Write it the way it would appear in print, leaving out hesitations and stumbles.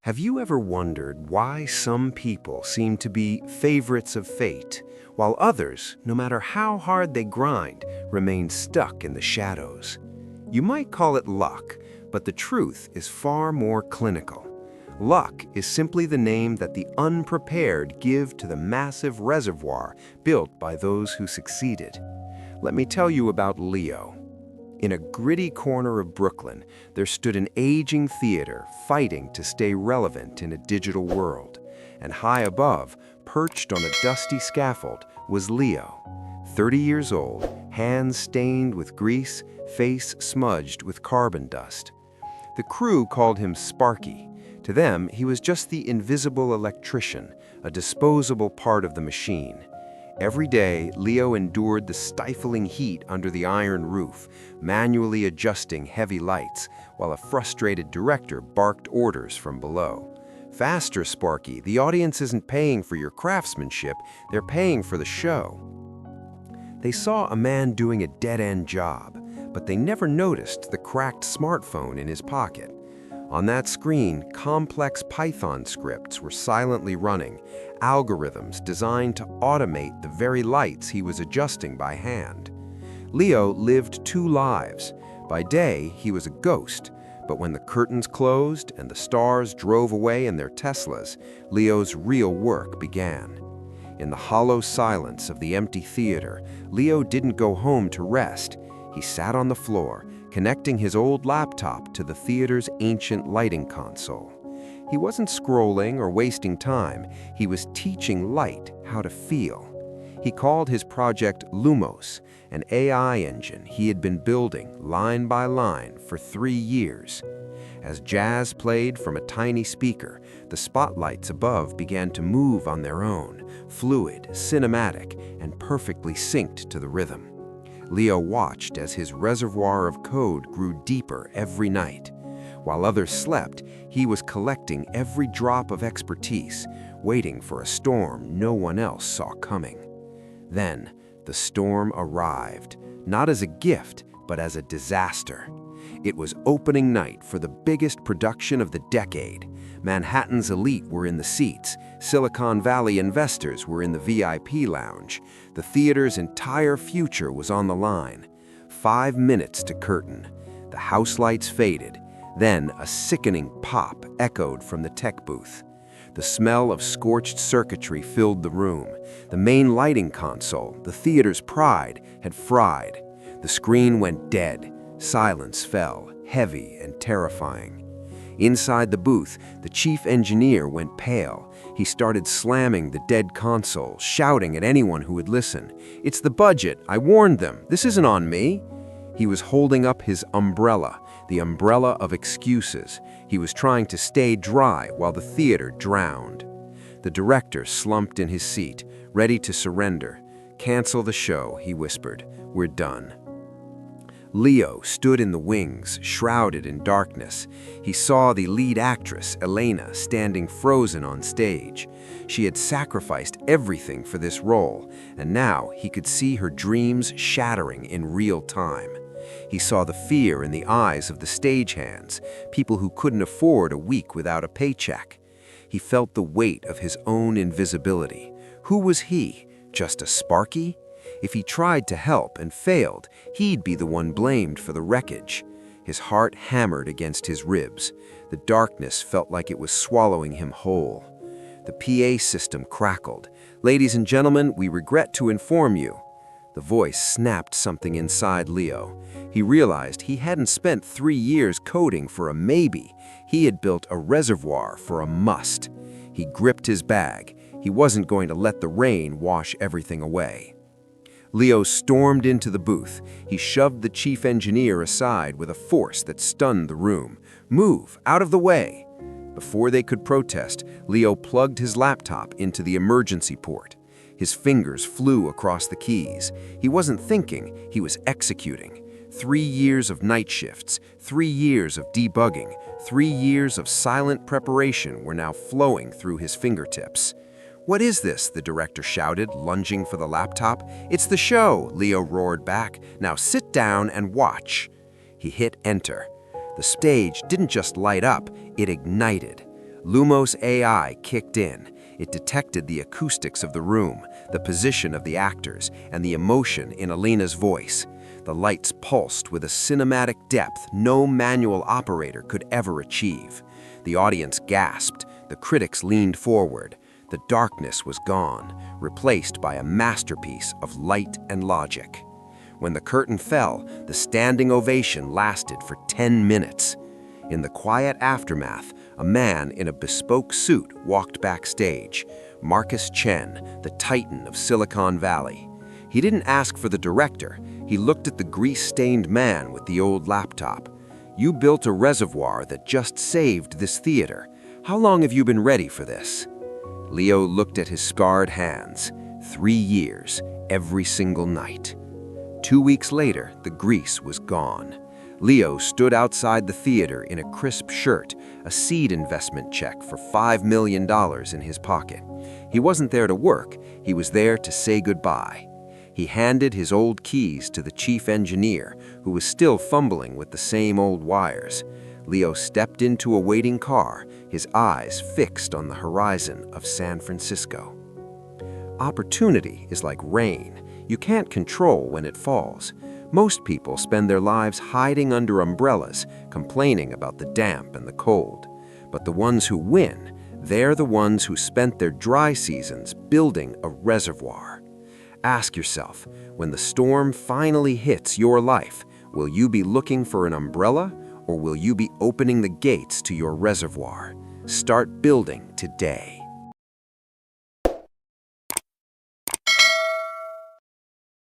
Have you ever wondered why some people seem to be favorites of fate, while others, no matter how hard they grind, remain stuck in the shadows? You might call it luck, but the truth is far more clinical. Luck is simply the name that the unprepared give to the massive reservoir built by those who succeeded. Let me tell you about Leo. In a gritty corner of Brooklyn, there stood an aging theater fighting to stay relevant in a digital world. And high above, perched on a dusty scaffold, was Leo. 30 years old, hands stained with grease, face smudged with carbon dust. The crew called him Sparky. To them, he was just the invisible electrician, a disposable part of the machine. Every day, Leo endured the stifling heat under the iron roof, manually adjusting heavy lights, while a frustrated director barked orders from below. "Faster, Sparky, the audience isn't paying for your craftsmanship, they're paying for the show." They saw a man doing a dead-end job, but they never noticed the cracked smartphone in his pocket. On that screen, complex Python scripts were silently running, algorithms designed to automate the very lights he was adjusting by hand. Leo lived two lives. By day, he was a ghost, but when the curtains closed and the stars drove away in their Teslas, Leo's real work began. In the hollow silence of the empty theater, Leo didn't go home to rest. He sat on the floor, connecting his old laptop to the theater's ancient lighting console. He wasn't scrolling or wasting time, he was teaching light how to feel. He called his project Lumos, an AI engine he had been building line by line for 3 years. As jazz played from a tiny speaker, the spotlights above began to move on their own, fluid, cinematic, and perfectly synced to the rhythm. Leo watched as his reservoir of code grew deeper every night. While others slept, he was collecting every drop of expertise, waiting for a storm no one else saw coming. Then, the storm arrived, not as a gift, but as a disaster. It was opening night for the biggest production of the decade. Manhattan's elite were in the seats. Silicon Valley investors were in the VIP lounge. The theater's entire future was on the line. 5 minutes to curtain. The house lights faded. Then a sickening pop echoed from the tech booth. The smell of scorched circuitry filled the room. The main lighting console, the theater's pride, had fried. The screen went dead. Silence fell, heavy and terrifying. Inside the booth, the chief engineer went pale. He started slamming the dead console, shouting at anyone who would listen. "It's the budget. I warned them. This isn't on me." He was holding up his umbrella, the umbrella of excuses. He was trying to stay dry while the theater drowned. The director slumped in his seat, ready to surrender. "Cancel the show," he whispered. "We're done." Leo stood in the wings, shrouded in darkness. He saw the lead actress, Elena, standing frozen on stage. She had sacrificed everything for this role, and now he could see her dreams shattering in real time. He saw the fear in the eyes of the stagehands, people who couldn't afford a week without a paycheck. He felt the weight of his own invisibility. Who was he? Just a Sparky? If he tried to help and failed, he'd be the one blamed for the wreckage. His heart hammered against his ribs. The darkness felt like it was swallowing him whole. The PA system crackled. "Ladies and gentlemen, we regret to inform you." The voice snapped something inside Leo. He realized he hadn't spent 3 years coding for a maybe. He had built a reservoir for a must. He gripped his bag. He wasn't going to let the rain wash everything away. Leo stormed into the booth. He shoved the chief engineer aside with a force that stunned the room. "Move, out of the way!" Before they could protest, Leo plugged his laptop into the emergency port. His fingers flew across the keys. He wasn't thinking, he was executing. 3 years of night shifts, 3 years of debugging, 3 years of silent preparation were now flowing through his fingertips. "What is this?" the director shouted, lunging for the laptop. "It's the show," Leo roared back. "Now sit down and watch." He hit enter. The stage didn't just light up, it ignited. Lumos AI kicked in. It detected the acoustics of the room, the position of the actors, and the emotion in Alina's voice. The lights pulsed with a cinematic depth no manual operator could ever achieve. The audience gasped. The critics leaned forward. The darkness was gone, replaced by a masterpiece of light and logic. When the curtain fell, the standing ovation lasted for 10 minutes. In the quiet aftermath, a man in a bespoke suit walked backstage, Marcus Chen, the titan of Silicon Valley. He didn't ask for the director. He looked at the grease-stained man with the old laptop. "You built a reservoir that just saved this theater. How long have you been ready for this?" Leo looked at his scarred hands. 3 years, every single night. 2 weeks later, the grease was gone. Leo stood outside the theater in a crisp shirt, a seed investment check for $5 million in his pocket. He wasn't there to work, he was there to say goodbye. He handed his old keys to the chief engineer, who was still fumbling with the same old wires. Leo stepped into a waiting car, his eyes fixed on the horizon of San Francisco. Opportunity is like rain. You can't control when it falls. Most people spend their lives hiding under umbrellas, complaining about the damp and the cold. But the ones who win, they're the ones who spent their dry seasons building a reservoir. Ask yourself, when the storm finally hits your life, will you be looking for an umbrella, or will you be opening the gates to your reservoir? Start building today.